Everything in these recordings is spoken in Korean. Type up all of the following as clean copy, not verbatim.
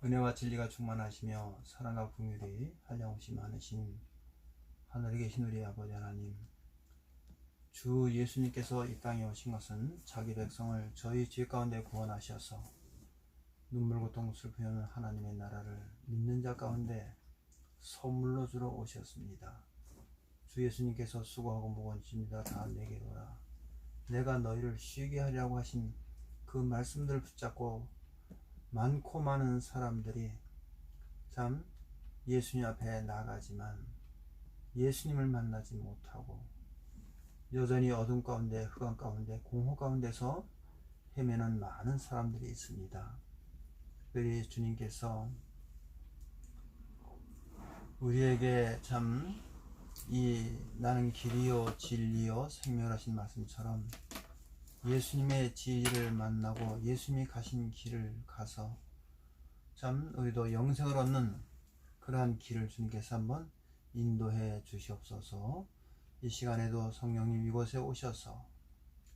은혜와 진리가 충만하시며 사랑과 긍휼이 한량없이 많으신 하늘에 계신 우리 아버지 하나님, 주 예수님께서 이 땅에 오신 것은 자기 백성을 저희 죄 가운데 구원하셔서 눈물 고통 슬픔하는 하나님의 나라를 믿는 자 가운데 선물로 주러 오셨습니다. 주 예수님께서 수고하고 무거운 짐이다 다 내게로 오라. 내가 너희를 쉬게 하려고 하신 그 말씀들을 붙잡고 많고 많은 사람들이 참 예수님 앞에 나가지만 예수님을 만나지 못하고 여전히 어둠 가운데, 흑암 가운데, 공허 가운데서 헤매는 많은 사람들이 있습니다. 특별히 주님께서 우리에게 참 이 나는 길이요 진리요 생명하신 말씀처럼 예수님의 진리를 만나고 예수님이 가신 길을 가서 참 우리도 영생을 얻는 그러한 길을 주님께서 한번 인도해 주시옵소서. 이 시간에도 성령님 이곳에 오셔서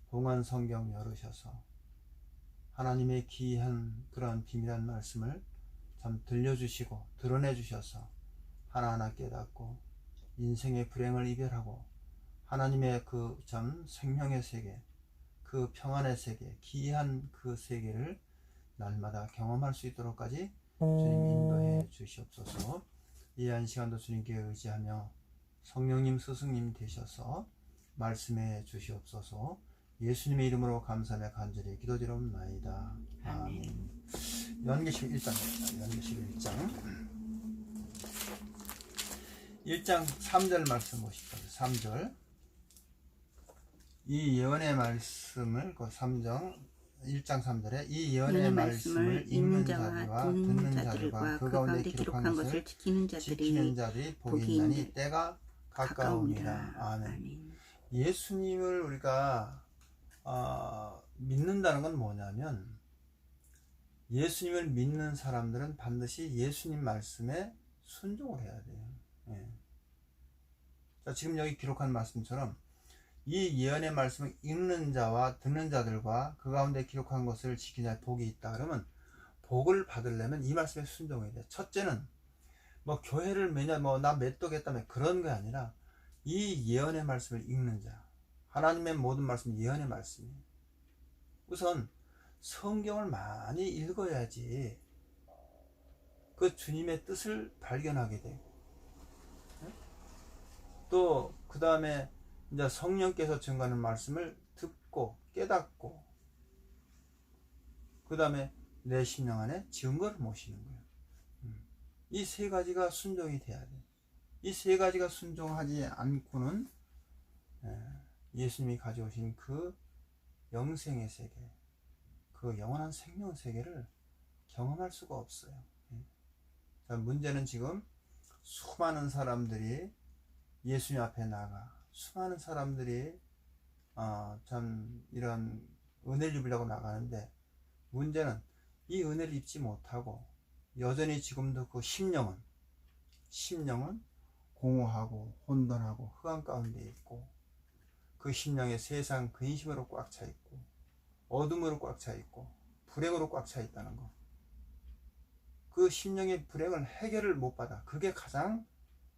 봉헌 성경 열으셔서 하나님의 귀한 그런 비밀한 말씀을 참 들려주시고 드러내 주셔서 하나하나 깨닫고 인생의 불행을 이별하고 하나님의 그 참 생명의 세계, 그 평안의 세계, 귀한 그 세계를 날마다 경험할 수 있도록까지 주님 인도해 주시옵소서. 이 한 시간도 주님께 의지하며 성령님 스승님 되셔서 말씀해 주시옵소서. 예수님의 이름으로 감사하며 간절히 기도드리옵나이다. 아멘. 요한계시록 1장입니다. 요한계시록 1장 3절 말씀 보십시오. 3절. 이 예언의 말씀을 그 1장 3절에 이 예언의 말씀을 읽는 자들과 듣는 자들과 그 가운데 기록한 것을 지키는 자들이 복이 있나니 때가 가까우니라. 아멘. 예수님을 우리가 믿는다는 건 뭐냐면 예수님을 믿는 사람들은 반드시 예수님 말씀에 순종을 해야 돼요. 예. 자, 지금 여기 기록한 말씀처럼 이 예언의 말씀을 읽는 자와 듣는 자들과 그 가운데 기록한 것을 지키는 자의 복이 있다. 그러면 복을 받으려면 이 말씀에 순종해야 돼. 첫째는 뭐 교회를 매년 나 맺도겠다며 그런 게 아니라 이 예언의 말씀을 읽는 자, 하나님의 모든 말씀 예언의 말씀이에요. 우선 성경을 많이 읽어야지 그 주님의 뜻을 발견하게 되고 또 그 다음에 이제 성령께서 증거하는 말씀을 듣고 깨닫고 그 다음에 내 심령 안에 증거를 모시는 거예요. 이 세 가지가 순종이 돼야 돼. 이 세 가지가 순종하지 않고는 예수님이 가져오신 그 영생의 세계, 그 영원한 생명 세계를 경험할 수가 없어요. 자, 문제는 지금 수많은 사람들이 예수님 앞에 나가 수많은 사람들이 참 이런 은혜를 입으려고 나가는데 문제는 이 은혜를 입지 못하고 여전히 지금도 그 심령은 공허하고 혼돈하고 흑암 가운데 있고 그 심령에 세상 근심으로 꽉 차 있고 어둠으로 꽉 차 있고 불행으로 꽉 차 있다는 거. 그 심령의 불행을 해결을 못 받아. 그게 가장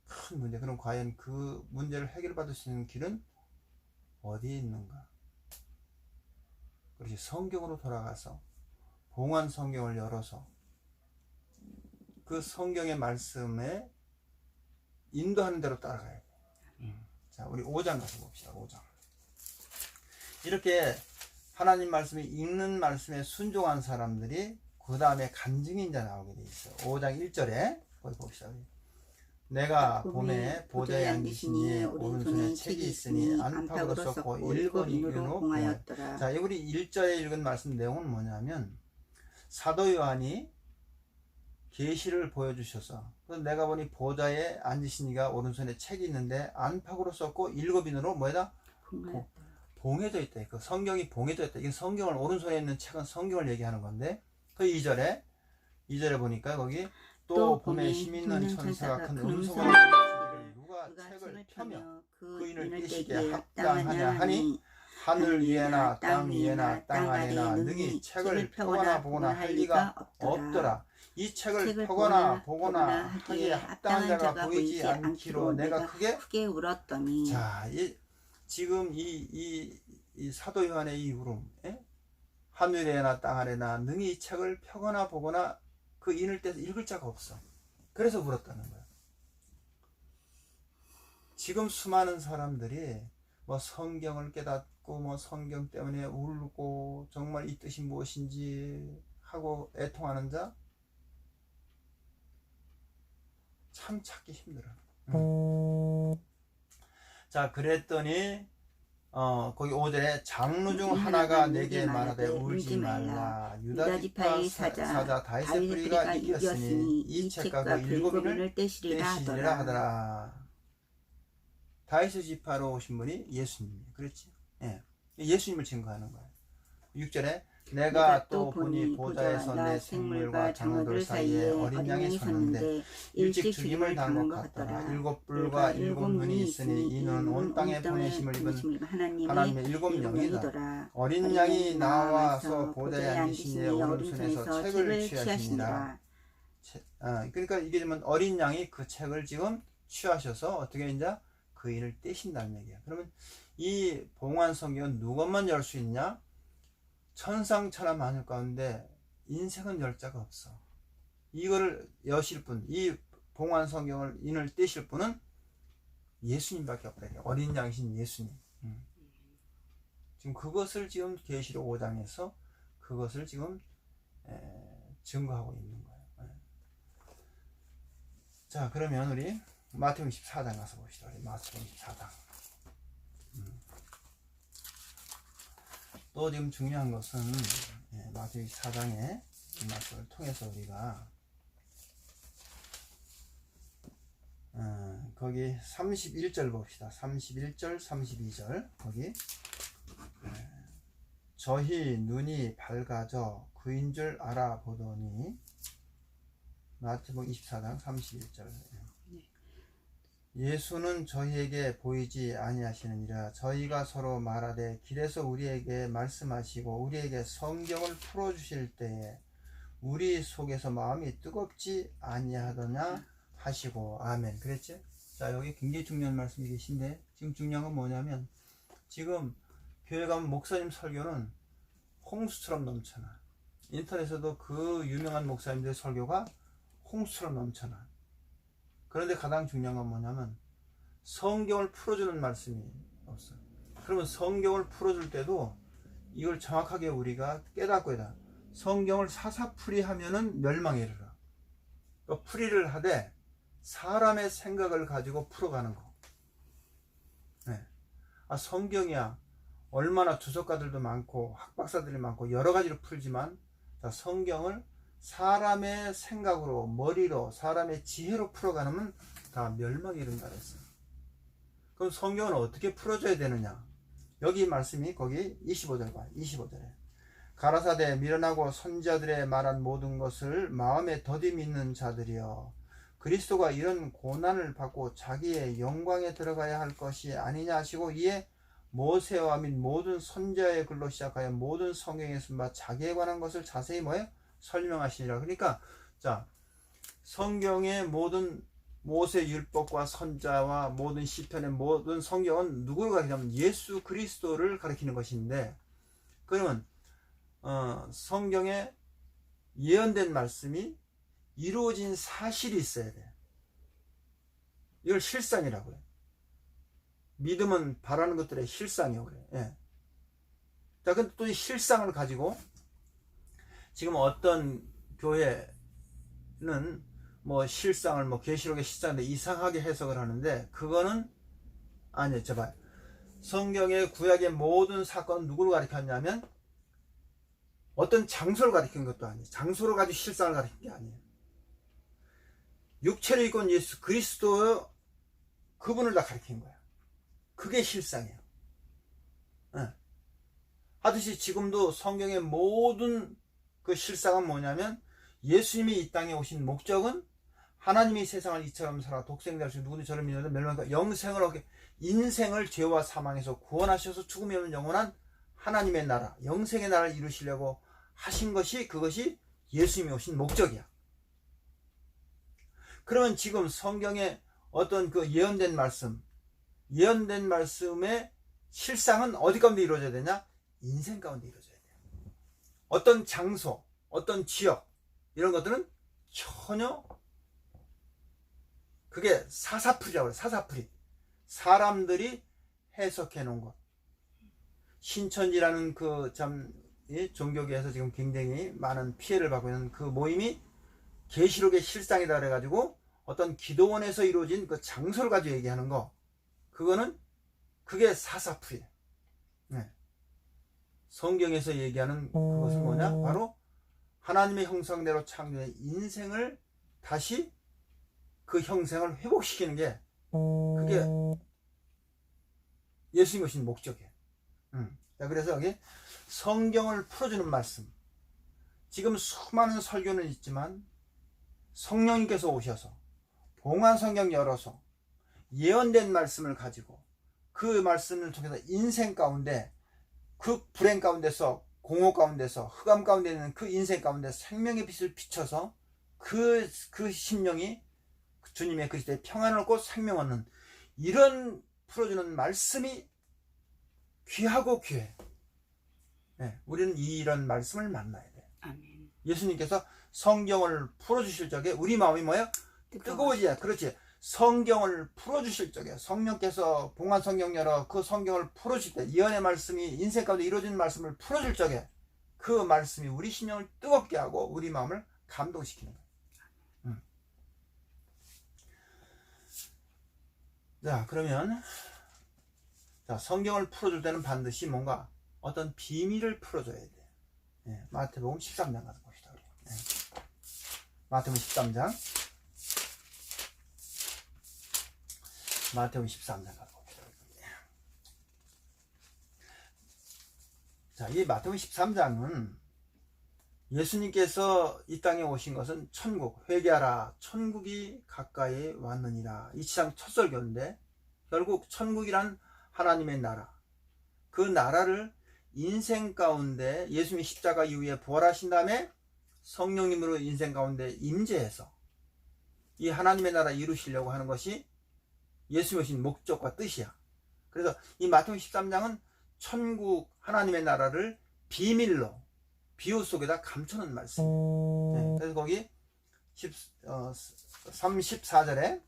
큰 문제. 그럼 과연 그 문제를 해결받을 수 있는 길은 어디에 있는가? 그렇지. 성경으로 돌아가서 봉헌 성경을 열어서 그 성경의 말씀에 인도하는 대로 따라가야 돼. 자, 우리 5장 가서 봅시다. 5장. 이렇게 하나님 말씀이 읽는 말씀에 순종한 사람들이 그 다음에 간증이 이제 나오게 돼 있어요. 5장 1절에 거기 봅시다. 내가 봄에 보좌에 앉으신 이의 오른손에 책이 있으니 안팎으로 썼고 읽은 이유로 공하였더라. 자, 우리 1절에 읽은 말씀 내용은 뭐냐면 사도 요한이 계시를 보여주셔서 내가 보니 보좌에 앉으신 이가 오른손에 책이 있는데 안팎으로 썼고 일곱인으로 뭐에다 봉해져 있다. 그 성경이 봉해져 있다. 이게 성경을 오른손에 있는 책은 성경을 얘기하는 건데 그 2절에 보니까 거기 또 봄에 힘있는 천사가 큰 음성을 내리시기를 누가 책을 펴며 그 인을 떼시게 합당하냐 하니 하늘 위에나 땅 위에나 땅 아래나 능히 책을 펴거나 보거나 할 리가 없더라. 이 책을 펴거나 보거나 하기에 합당한 자가 보이지 않기로 내가 크게 울었더니. 자, 지금 이 사도 요한의 이 울음, 하늘에나 땅 아래나 능히 이 책을 펴거나 보거나 그 인을 떼서 읽을 자가 없어. 그래서 울었다는 거야. 지금 수많은 사람들이 뭐 성경을 깨닫고 뭐 성경 때문에 울고 정말 이 뜻이 무엇인지 하고 애통하는 자 참 찾기 힘들어. 자, 그랬더니 거기 5절에 장로 중 하나가 내게 말하되 울지 말라. 유다 지파 사자 다윗의 뿌리가 이겼으니 이 책과 그 7인을 떼시리라 하더라. 다윗의 지파로 오신 분이 예수님이에요. 그렇지? 예. 예수님을 증거하는 거예요. 6절에 내가 또 보니 보좌에서 내 생물과 장로들 사이에 어린 양이 섰는데 일찍 죽임을 당한 것 같더라. 7뿔과 7눈이 있으니 이는 온 땅에 보내심을 입은 하나님의 7영이다. 어린 양이 나와서 보좌에 앉으신 이의 오른손에서 책을 취하시니라. 그러니까 이게 좀 어린 양이 그 책을 지금 취하셔서 어떻게 이제 그 일을 떼신다는 얘기야. 그러면 이 봉환 성경은 누구만 열 수 있냐? 천상천하 만물 가운데 인생은 열 자가 없어. 이거를 여실 분, 이 봉환 성경을 인을 떼실 분은 예수님밖에 없다. 어린 양이신 예수님. 지금 그것을 지금 계시록 5장에서 그것을 지금 증거하고 있는 거예요. 자, 그러면 우리 마태복음 24장 가서 봅시다. 우리 마태복음 24장. 또 지금 중요한 것은 마태복음 24장의 이 말씀을 통해서 우리가 거기 31절 봅시다. 31절, 32절 거기 저희 눈이 밝아져 그인 줄 알아보더니 마태복음 24장 31절 예수는 저희에게 보이지 아니하시느니라. 저희가 서로 말하되 길에서 우리에게 말씀하시고 우리에게 성경을 풀어주실 때에 우리 속에서 마음이 뜨겁지 아니하더냐 하시고 아멘. 그랬지? 자, 여기 굉장히 중요한 말씀이 계신데 지금 중요한 건 뭐냐면 지금 교회 가면 목사님 설교는 홍수처럼 넘쳐나. 인터넷에도 그 유명한 목사님들의 설교가 홍수처럼 넘쳐나. 그런데 가장 중요한 건 뭐냐면 성경을 풀어주는 말씀이 없어요. 그러면 성경을 풀어줄 때도 이걸 정확하게 우리가 깨닫고 해야 돼. 성경을 사사풀이 하면은 멸망에 이르러. 또 풀이를 하되 사람의 생각을 가지고 풀어가는 거. 네. 성경이야 얼마나 주석가들도 많고 학박사들이 많고 여러 가지로 풀지만 성경을 사람의 생각으로 머리로 사람의 지혜로 풀어가면 다 멸망에 이른다 그랬어요. 그럼 성경은 어떻게 풀어줘야 되느냐? 여기 말씀이 거기 25절 봐. 25절에 가라사대 미련하고 선지자들의 말한 모든 것을 마음에 더디 있는 자들이여 그리스도가 이런 고난을 받고 자기의 영광에 들어가야 할 것이 아니냐 하시고 이에 모세와 및 모든 선지자의 글로 시작하여 모든 성경에서 자기에 관한 것을 자세히 설명하시니라. 그러니까 자 성경의 모든 모세 율법과 선자와 모든 시편의 모든 성경은 누구를 가리키냐면 예수 그리스도를 가리키는 것인데 그러면 성경에 예언된 말씀이 이루어진 사실이 있어야 돼. 이걸 실상이라고 해. 믿음은 바라는 것들의 실상이라고 그래. 예. 자, 근데 또 이 실상을 가지고 지금 어떤 교회는 뭐 실상을 뭐 계시록의 실상인데 이상하게 해석을 하는데 그거는 아니에요. 제발 성경의 구약의 모든 사건은 누구를 가리켰냐면 어떤 장소를 가리킨 것도 아니에요. 장소를 가지고 실상을 가리킨 게 아니에요. 육체를 입고 온 예수 그리스도 그분을 다 가리킨 거야. 그게 실상이에요. 네. 하듯이 지금도 성경의 모든 그 실상은 뭐냐면 예수님이 이 땅에 오신 목적은 하나님이 세상을 이처럼 살아 독생자를 주시고 누구든지 저를 믿는 멸망과 영생을 얻게 인생을 죄와 사망에서 구원하셔서 죽음이 없는 영원한 하나님의 나라 영생의 나라를 이루시려고 하신 것이 그것이 예수님이 오신 목적이야. 그러면 지금 성경에 어떤 그 예언된 말씀의 실상은 어디 가운데 이루어져야 되냐? 인생 가운데 이루어져야 돼요. 어떤 장소, 어떤 지역, 이런 것들은 전혀, 그게 사사풀이라고 해요. 사사풀이. 사람들이 해석해 놓은 것. 신천지라는 그 참 종교계에서 지금 굉장히 많은 피해를 받고 있는 그 모임이 계시록의 실상이다 그래가지고 어떤 기도원에서 이루어진 그 장소를 가지고 얘기하는 거, 그게 사사풀이에요. 네. 성경에서 얘기하는 그것은 뭐냐? 바로 하나님의 형상대로 창조된 인생을 다시 그 형상을 회복시키는 게, 그게 예수님 오신 목적이에요. 자, 그래서 여기 성경을 풀어주는 말씀. 지금 수많은 설교는 있지만 성령님께서 오셔서 봉한 성경 열어서 예언된 말씀을 가지고 그 말씀을 통해서 인생 가운데, 그 불행 가운데서, 공허 가운데서, 흑암 가운데 있는 그 인생 가운데 생명의 빛을 비춰서 그 심령이 주님의 그리스도의 평안을 얻고 생명을 얻는, 이런 풀어주는 말씀이 귀하고 귀해. 네, 우리는 이런 말씀을 만나야 돼. 아멘. 예수님께서 성경을 풀어주실 적에 우리 마음이 뭐야? 뜨거워지야. 그렇지. 성경을 풀어주실 적에 성령께서 봉한 성경 열어 그 성경을 풀어줄 때, 예언의 말씀이 인생 가운데 이루어진 말씀을 풀어줄 적에 그 말씀이 우리 심령을 뜨겁게 하고 우리 마음을 감동시키는 거예요. 자, 그러면 성경을 풀어줄 때는 반드시 뭔가 어떤 비밀을 풀어줘야 돼. 네, 마태복음 13장 가서 봅시다. 네. 마태복음 13장. 마태복음 13장 가서 봅시다. 자, 이 마태복음 13장은 예수님께서 이 땅에 오신 것은 천국, 회개하라, 천국이 가까이 왔느니라. 이 시장 첫 설교인데, 결국 천국이란 하나님의 나라, 그 나라를 인생 가운데 예수님이 십자가 이후에 부활하신 다음에 성령님으로 인생 가운데 임재해서 이 하나님의 나라 이루시려고 하는 것이 예수님이 오신 목적과 뜻이야. 그래서 이 마태복음 13장은 천국 하나님의 나라를 비밀로 비유 속에다 감춰놓은 말씀이에요. 네, 그래서 거기 34절에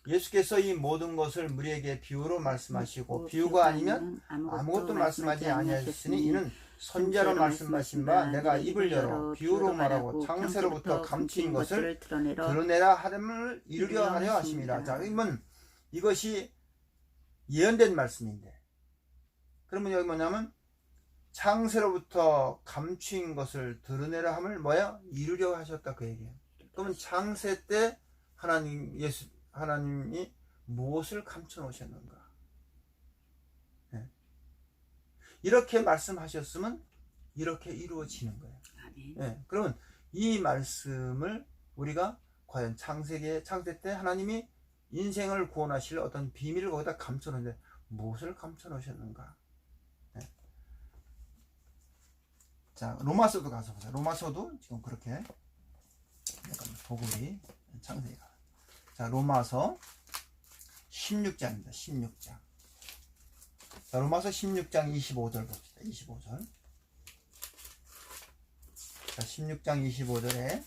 예수께서 이 모든 것을 무리에게 비유로 말씀하시고 비유가 아니면 아무것도 말씀하지 아니하셨으니 이는 선지자로 말씀하신 바 내가 입을 열어 비유로 말하고 창세로부터 감추인 것을 드러내라 하름을 이루려 하려 하심이라. 자, 그러면 이것이 예언된 말씀인데, 그러면 여기 뭐냐면 창세로부터 감추인 것을 드러내라 함을 뭐야? 이루려 하셨다, 그 얘기예요. 그러면 창세 때 하나님이 무엇을 감춰 놓으셨는가? 네. 이렇게 말씀하셨으면 이렇게 이루어지는 거예요. 네. 그러면 이 말씀을 우리가 과연 창세 때 하나님이 인생을 구원하실 어떤 비밀을 거기다 감춰 놓는데 무엇을 감춰 놓으셨는가? 네. 자, 로마서도 가서 보세요. 로마서도 지금 그렇게 약간 복음이 창세기가. 자, 로마서 16장입니다. 16장. 자, 로마서 16장 25절 봅시다. 25절. 자, 16장 25절에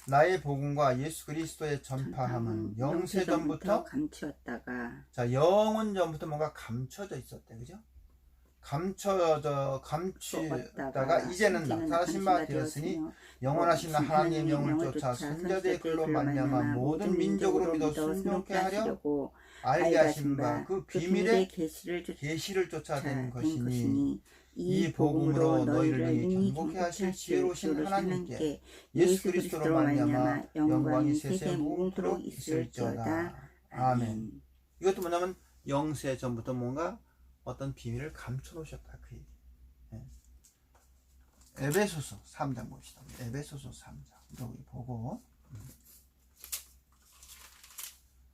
나의 복음과 예수 그리스도의 전파함은 영세전부터 감추었다가, 자, 영원 전부터 뭔가 감춰져 있었대. 그죠? 감추다가 이제는 나타나신 바 되었으니 영원하신 하나님의 영을 쫓아 선자들의 글로 말미암아 모든 민족으로 믿어 순종케 하려 알게 하신 바 그 비밀의 계시를 쫓아낸 것이니 이 복음으로 너희를 능히 경고케 하실 지혜로우신 하나님께 예수 그리스도로 말미암아 영광이 세세 무궁토록 있을지어다. 아멘. 이것도 뭐냐면 영세 전부터 뭔가 어떤 비밀을 감춰 놓으셨다, 그 얘기. 네. 에베소서 3장 봅시다. 에베소서 3장 여기 보고,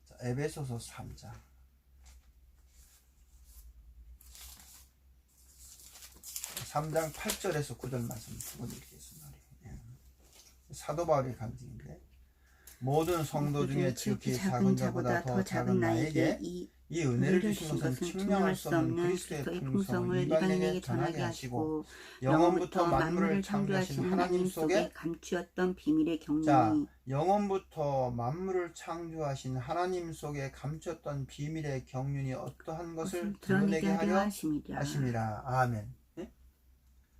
자, 에베소서 3장 3장 8절에서 9절 말씀 두고 읽겠습니다. 네. 사도 바울의 간증인데, 모든 성도 중에 지극히 작은 자보다 더 작은 나에게 이 은혜를 주신 것은 측량할 수 없는 그리스도의 풍성을 이방인에게 전하게 하시고 영원부터 만물을 창조하신 하나님 속에 감추었던 비밀의 경륜이. 자, 영원부터 만물을 창조하신 하나님 속에 감췄던 비밀의 경륜이 어떠한 것을 드러내게 하려 하심이라. 아멘. 네?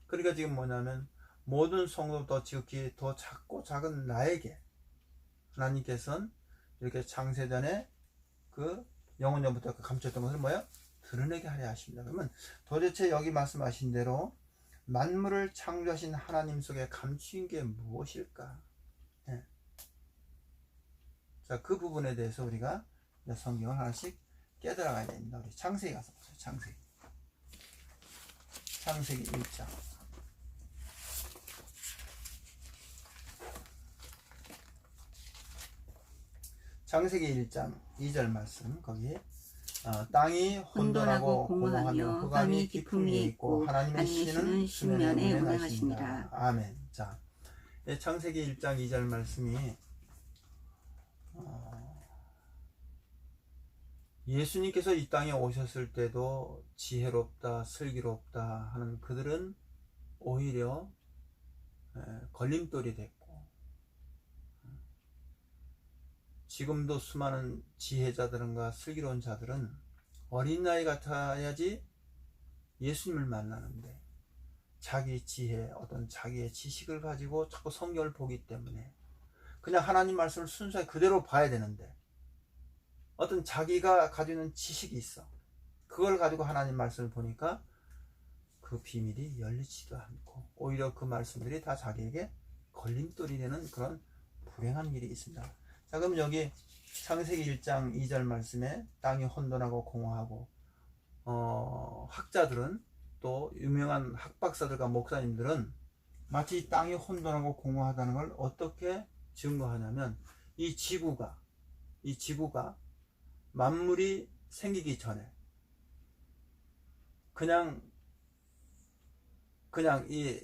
그러니까 지금 뭐냐면 모든 성도보다 지극히 더 작고 작은 나에게 하나님께서는 이렇게 창세전에 그 영원전부터 감췄던 것을 뭐야? 드러내게 하려 하십니다. 그러면 도대체 여기 말씀하신 대로 만물을 창조하신 하나님 속에 감추인 게 무엇일까? 네. 자, 그 부분에 대해서 우리가 성경을 하나씩 깨달아가야 됩니다. 우리 창세기 가서 보세요. 창세기 1장. 창세기 1장 2절 말씀, 거기에 땅이 혼돈하고 공허하며 흑암이 깊음 위에 있고 하나님의 신은 수면에 운행하십니다. 아멘. 자, 창세기 1장 2절 말씀이 예수님께서 이 땅에 오셨을 때도 지혜롭다, 슬기롭다 하는 그들은 오히려 걸림돌이 됐고, 지금도 수많은 지혜자들과 슬기로운 자들은 어린 나이 같아야지 예수님을 만나는데 자기 지혜, 어떤 자기의 지식을 가지고 자꾸 성경을 보기 때문에 그냥 하나님 말씀을 순수하게 그대로 봐야 되는데 어떤 자기가 가지고 있는 지식이 있어. 그걸 가지고 하나님 말씀을 보니까 그 비밀이 열리지도 않고 오히려 그 말씀들이 다 자기에게 걸림돌이 되는 그런 불행한 일이 있습니다. 자, 그럼 여기 창세기 1장 2절 말씀에 땅이 혼돈하고 공허하고 학자들은 또 유명한 학박사들과 목사님들은 마치 땅이 혼돈하고 공허하다는 걸 어떻게 증거하냐면 이 지구가 만물이 생기기 전에 그냥 이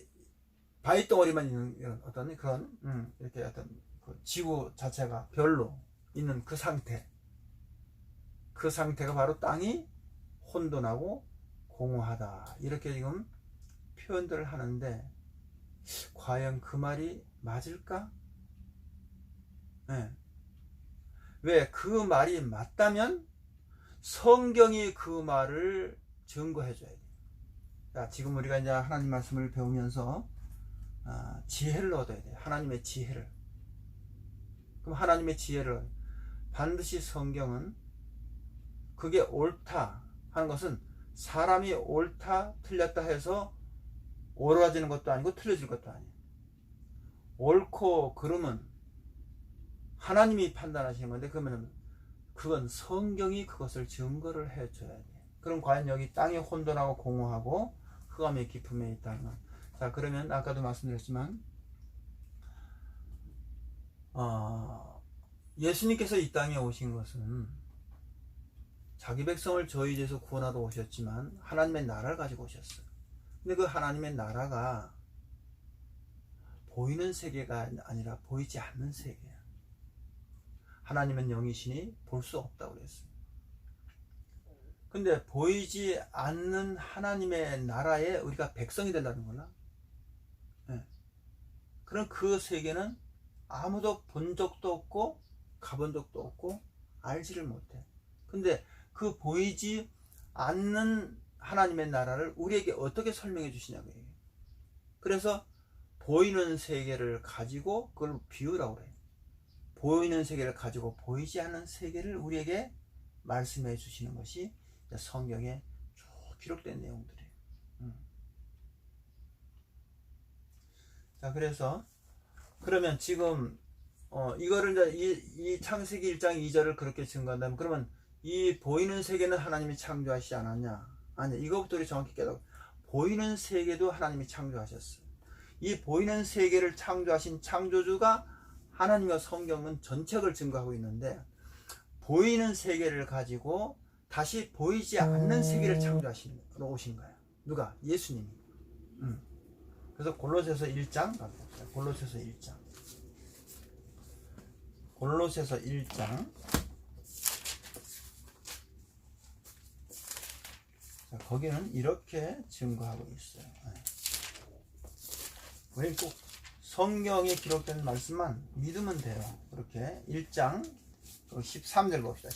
바위 덩어리만 있는 이런 어떤 그런 이렇게 어떤 그 지구 자체가 별로 있는 그 상태가 바로 땅이 혼돈하고 공허하다, 이렇게 지금 표현들을 하는데 과연 그 말이 맞을까? 네. 왜 그 말이 맞다면 성경이 그 말을 증거해 줘야 돼요. 자, 지금 우리가 이제 하나님 말씀을 배우면서 지혜를 얻어야 돼요. 하나님의 지혜를. 그럼 하나님의 지혜를 반드시 성경은 그게 옳다 하는 것은 사람이 옳다 틀렸다 해서 옳아지는 것도 아니고 틀려질 것도 아니에요. 옳고 그름은 하나님이 판단하시는 건데 그러면 그건 성경이 그것을 증거를 해줘야 돼요. 그럼 과연 여기 땅이 혼돈하고 공허하고 흑암의 깊음에 있다는 것. 자, 그러면 아까도 말씀드렸지만 예수님께서 이 땅에 오신 것은 자기 백성을 저희 죄에서 구원하러 오셨지만 하나님의 나라를 가지고 오셨어요. 근데 그 하나님의 나라가 보이는 세계가 아니라 보이지 않는 세계야. 하나님은 영이시니 볼 수 없다고 그랬어요. 근데 보이지 않는 하나님의 나라에 우리가 백성이 되려는 거나? 네. 그럼 그 세계는 아무도 본 적도 없고 가본 적도 없고 알지를 못해. 근데 그 보이지 않는 하나님의 나라를 우리에게 어떻게 설명해 주시냐고 얘기해요. 그래서 보이는 세계를 가지고 그걸 비유라고 그래요. 보이는 세계를 가지고 보이지 않는 세계를 우리에게 말씀해 주시는 것이 성경에 쭉 기록된 내용들이에요. 자, 그래서 그러면 지금 이거를 이제 이 창세기 1장 2절을 그렇게 증거한다면 그러면 이 보이는 세계는 하나님이 창조하시지 않았냐? 아니, 이것부터 우리 정확히 깨닫고 보이는 세계도 하나님이 창조하셨어요. 이 보이는 세계를 창조하신 창조주가 하나님과 성경은 전책을 증거하고 있는데 보이는 세계를 가지고 다시 보이지 않는 세계를 창조하시는 오신 거예요. 누가? 예수님이. 그래서 골로새서 1장, 골로새서 1장. 골로새서 1장. 자, 거기는 이렇게 증거하고 있어요. 우리 꼭 성경에 기록된 말씀만 믿으면 돼요. 그렇게 1장 13절 봅시다.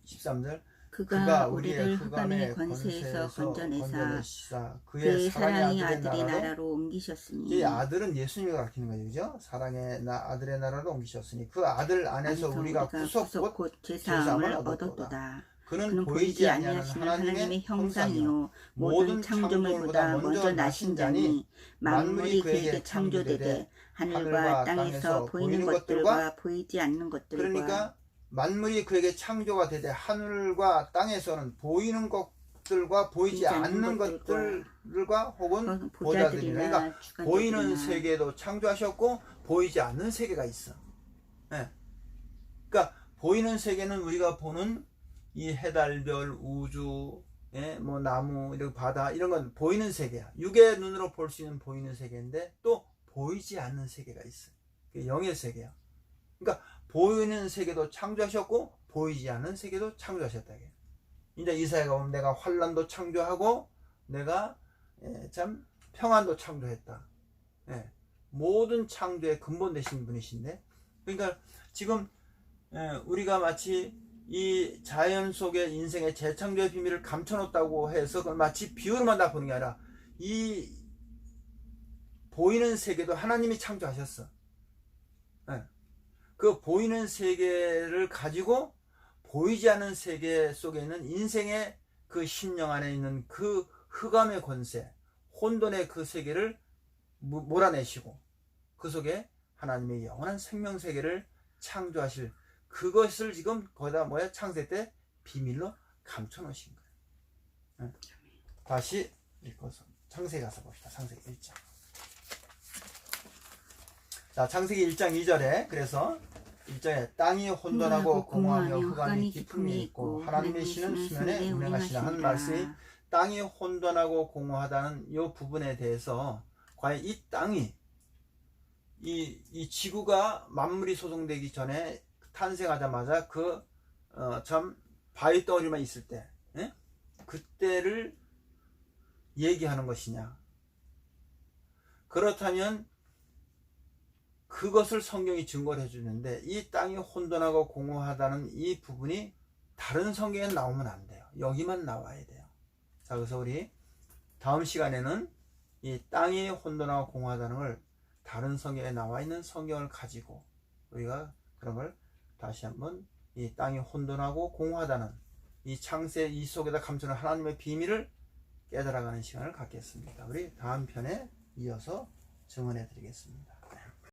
13절. 그가 우리를 흑암의 권세에서 건져내사 그의 사랑의 아들의 나라로 옮기셨으니. 이 아들은 예수님을 가리키는 거죠. 그죠? 사랑의 아들의 나라로 옮기셨으니 그 아들 안에서 우리가 구속 곧 제사함을 얻었도다. 그는 보이지 아니하시는 하나님의 형상이요 모든 창조물보다 먼저 나신 자니 만물이 그에게 창조되되 하늘과 땅에서 보이는 것들과 보이지 않는 것들과. 그러니까 만물이 그에게 창조가 되되 하늘과 땅에서는 보이는 것들과 보이지 않는 것들과 혹은 보자들이나. 그러니까 보이는 세계도 창조하셨고 보이지 않는 세계가 있어. 네. 그러니까 보이는 세계는 우리가 보는 이 해달별, 우주, 뭐 나무, 이렇게 바다 이런 건 보이는 세계야. 육의 눈으로 볼 수 있는 보이는 세계인데 또 보이지 않는 세계가 있어. 그게 영의 세계야. 그러니까 보이는 세계도 창조하셨고 보이지 않는 세계도 창조하셨다. 이제 이사야가 보면 내가 환란도 창조하고 내가 참 평안도 창조했다. 모든 창조의 근본 되신 분이신데, 그러니까 지금 우리가 마치 이 자연 속의 인생의 재창조의 비밀을 감춰놓았다고 해서 그걸 마치 비유로만 다 보는 게 아니라 이 보이는 세계도 하나님이 창조하셨어. 그 보이는 세계를 가지고 보이지 않는 세계 속에 있는 인생의 그 심령 안에 있는 그 흑암의 권세, 혼돈의 그 세계를 몰아내시고 그 속에 하나님의 영원한 생명 세계를 창조하실 그것을 지금 거기다 창세 때 비밀로 감춰 놓으신 거예요. 다시 읽어서 창세기 가서 봅시다. 창세기 1장. 자, 창세기 1장 2절에 그래서 1장에 땅이 혼돈하고 공허하며 흑암이 깊음이 있고 하나님의 신은 수면에 운행하시라 하는 말씀이 땅이 혼돈하고 공허하다는 이 부분에 대해서 과연 이 땅이 이 지구가 만물이 소송되기 전에 탄생하자마자 참 바위 덩어리만 있을 때 그때를 얘기하는 것이냐? 그렇다면 그것을 성경이 증거를 해주는데 이 땅이 혼돈하고 공허하다는 이 부분이 다른 성경에 나오면 안 돼요. 여기만 나와야 돼요. 자, 그래서 우리 다음 시간에는 이 땅이 혼돈하고 공허하다는 걸 다른 성경에 나와 있는 성경을 가지고 우리가 그런 걸 다시 한번 이 땅이 혼돈하고 공허하다는 이 창세 이 속에다 감추는 하나님의 비밀을 깨달아가는 시간을 갖겠습니다. 우리 다음 편에 이어서 증언해 드리겠습니다.